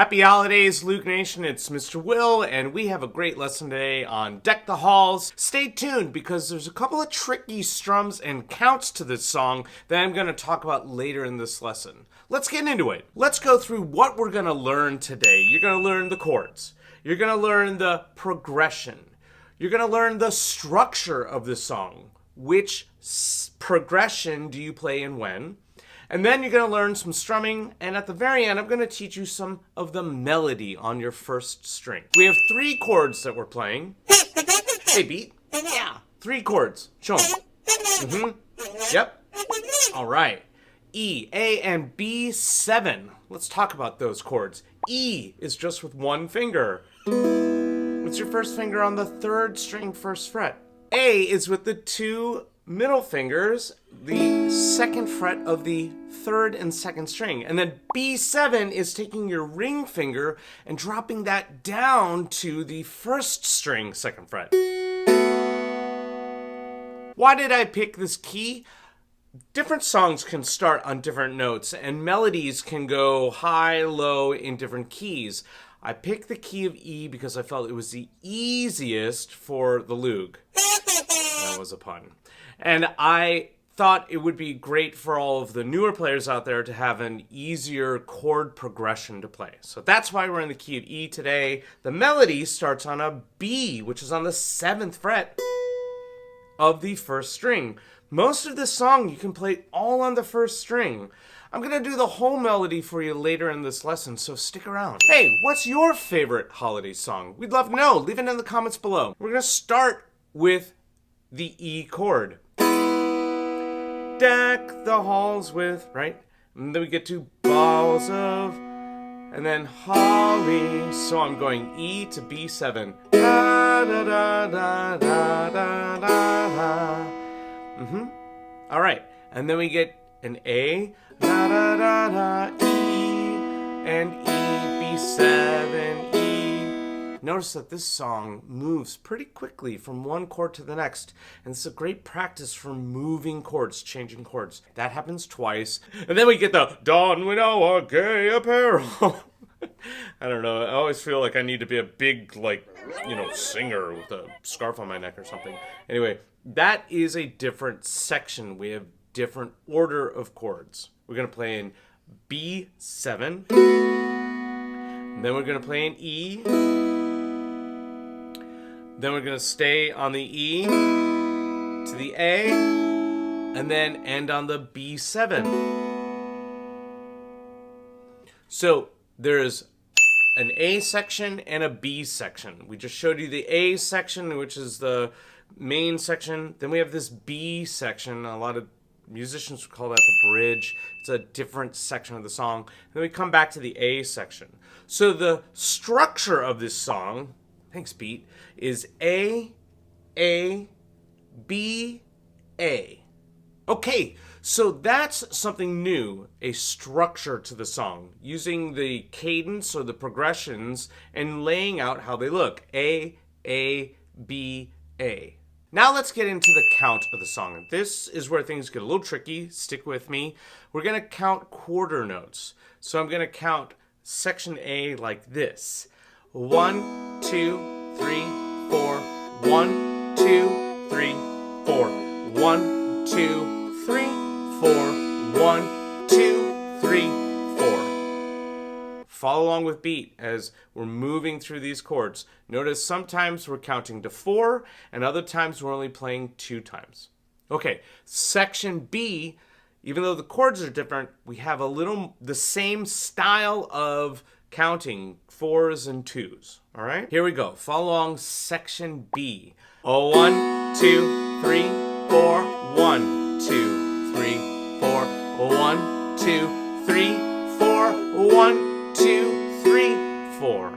Happy holidays, Loog Nation. It's Mr. Will, and we have a great lesson today on Deck the Halls. Stay tuned because there's a couple of tricky strums and counts to this song that I'm going to talk about later in this lesson. Let's get into it. Let's go through what we're going to learn today. You're going to learn the chords. You're going to learn the progression. You're going to learn the structure of the song. Which progression do you play and when? And then you're going to learn some strumming, and at the very end, I'm going to teach you some of the melody on your first string. We have 3 chords that we're playing. Hey, beat. Yeah. 3 chords. Show them. Yep. All right. E, A, and B7. Let's talk about those chords. E is just with 1 finger. What's your first finger on the 3rd string, 1st fret? A is with the 2 middle fingers, the 2nd fret of the 3rd and 2nd string. And then B7 is taking your ring finger and dropping that down to the 1st string, 2nd fret. Why did I pick this key? Different songs can start on different notes, and melodies can go high, low in different keys. I picked the key of E because I felt it was the easiest for the Loog. That was a pun. And I thought it would be great for all of the newer players out there to have an easier chord progression to play. So that's why we're in the key of E today. The melody starts on a B, which is on the 7th fret of the 1st string. Most of this song you can play all on the 1st string. I'm going to do the whole melody for you later in this lesson, so stick around. Hey, what's your favorite holiday song? We'd love to know. Leave it in the comments below. We're going to start with the E chord. Deck the halls with, right? And then we get to balls of, and then holly. So I'm going E to B7. Da, da, da, da, da, da, da. All right. And then we get an A. Da, da, da, da, E. And E, B7, E. Notice that this song moves pretty quickly from one chord to the next, and it's a great practice for moving chords, changing chords. That happens twice, and then we get the don we know our gay apparel. I don't know, I always feel like I need to be a big, singer with a scarf on my neck or something. Anyway, that is a different section. We have different order of chords. We're going to play in B7, and then we're going to play in E. Then we're going to stay on the E to the A, and then end on the B7. So there's an A section and a B section. We just showed you the A section, which is the main section. Then we have this B section. A lot of musicians call that the bridge. It's a different section of the song. Then we come back to the A section. So the structure of this song, thanks, Pete, is A, B, A. Okay, so that's something new, a structure to the song, using the cadence or the progressions and laying out how they look. A, B, A. Now let's get into the count of the song. This is where things get a little tricky. Stick with me. We're going to count quarter notes. So I'm going to count section A like this. 1, 2, 3, 4. 1, 2, 3, 4. 1, 2, 3, 4. 1, 2, 3, 4. Follow along with beat as we're moving through these chords. Notice sometimes we're counting to 4, and other times we're only playing 2 times. Okay, section B, even though the chords are different, we have the same style of counting 4s and 2s. All right, here we go. Follow along section B. 1, 2, 3, 4. 1, 2, 3, 4. 1, 2, 3, 4. 1, 2, 3, 4.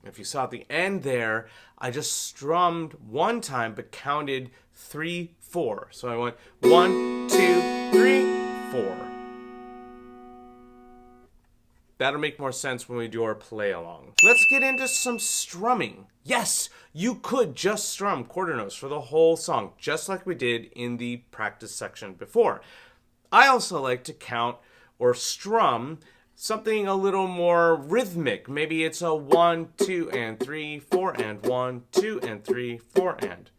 If you saw at the end there, I just strummed 1 time but counted 3, 4. So I went 1, 2, 3, 4. That'll make more sense when we do our play along. Let's get into some strumming. Yes, you could just strum quarter notes for the whole song, just like we did in the practice section before. I also like to count or strum something a little more rhythmic. Maybe it's a 1, 2, and 3, 4, and 1, 2, and 3, 4, and.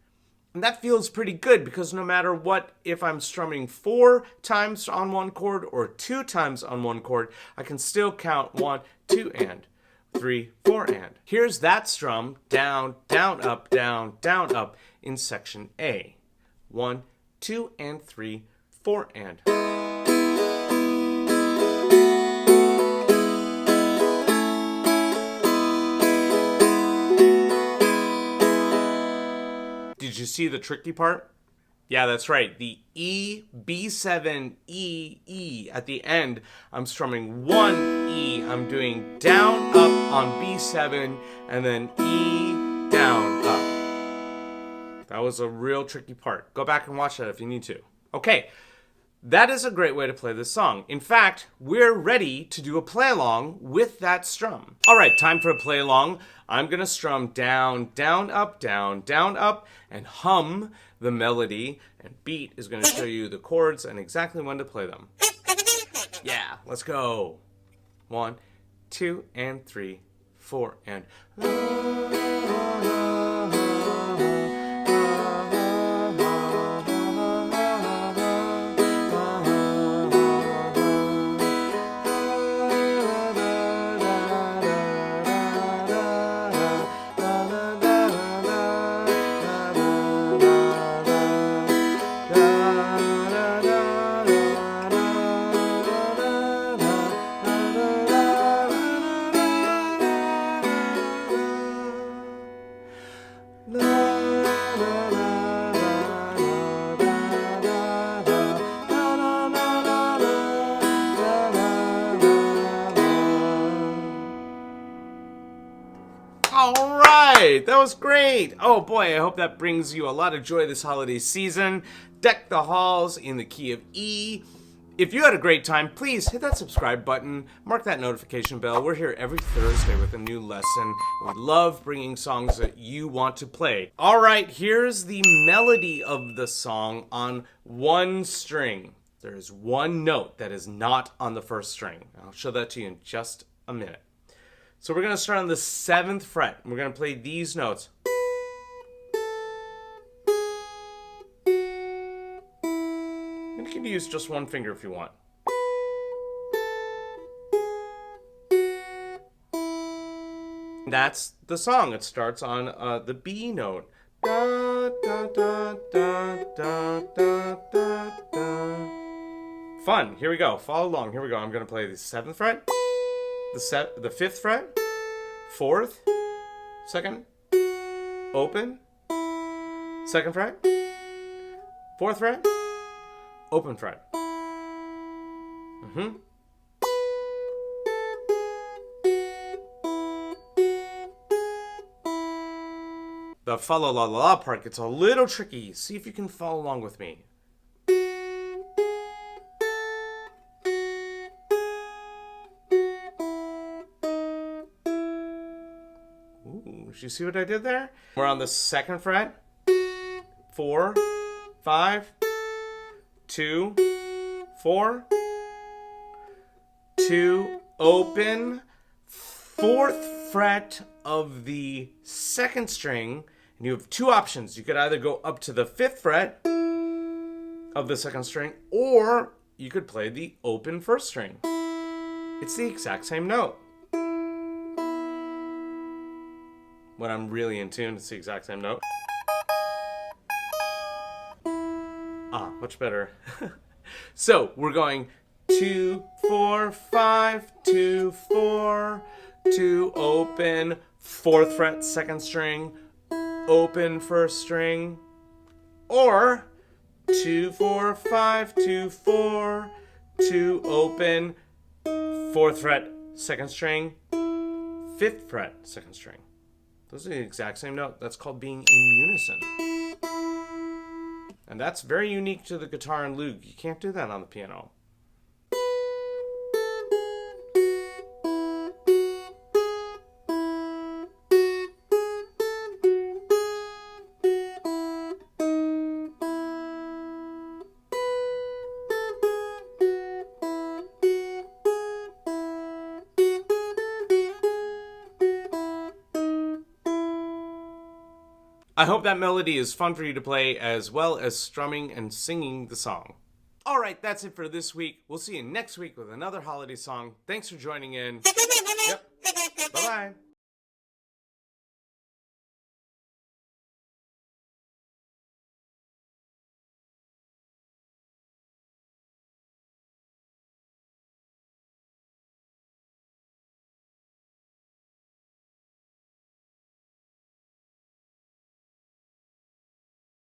And that feels pretty good because no matter what, if I'm strumming 4 times on one chord or 2 times on one chord, I can still count 1, 2, and 3, 4, and. Here's that strum, down, down, up, in section A. 1, 2, and 3, 4, and. Did you see the tricky part? Yeah, that's right. The E, B7, E, E. At the end, I'm strumming 1 E. I'm doing down, up on B7, and then E, down, up. That was a real tricky part. Go back and watch that if you need to. Okay, that is a great way to play this song. In fact, we're ready to do a play-along with that strum. All right, time for a play-along. I'm going to strum down, down, up, and hum the melody. And Beat is going to show you the chords and exactly when to play them. Yeah, let's go. 1, 2, and 3, 4, and. All right, that was great. Oh boy, I hope that brings you a lot of joy this holiday season. Deck the halls in the key of E. If you had a great time, please hit that subscribe button, mark that notification bell. We're here every Thursday with a new lesson. We love bringing songs that you want to play. All right, here's the melody of the song on one string. There is one note that is not on the first string. I'll show that to you in just a minute. So we're going to start on the 7th fret. We're going to play these notes. You can use just one finger if you want. That's the song. It starts on the B note. Da, da, da, da, da, da, da, da. Fun. Here we go. Follow along. Here we go. I'm going to play the 7th fret. The 5th fret, 4th, 2nd, open, 2nd fret, 4th fret, open fret. The fa la la la part gets a little tricky. See if you can follow along with me. Did you see what I did there? We're on the 2nd fret. 4, 5, 2, 4, 2, open, 4th fret of the 2nd string, and you have 2 options. You could either go up to the 5th fret of the 2nd string, or you could play the open 1st string. It's the exact same note. When I'm really in tune, it's the exact same note. Ah, much better. So we're going 2, 4, 5, 2, 4, 2, open, 4th fret, 2nd string, open 1st string, or 2, 4, 5, 2, 4, 2, open, 4th fret, 2nd string, 5th fret, 2nd string. Those are the exact same note. That's called being in unison. And that's very unique to the guitar and Loog. You can't do that on the piano. I hope that melody is fun for you to play as well as strumming and singing the song. Alright, that's it for this week. We'll see you next week with another holiday song. Thanks for joining in. Yep. Bye-bye.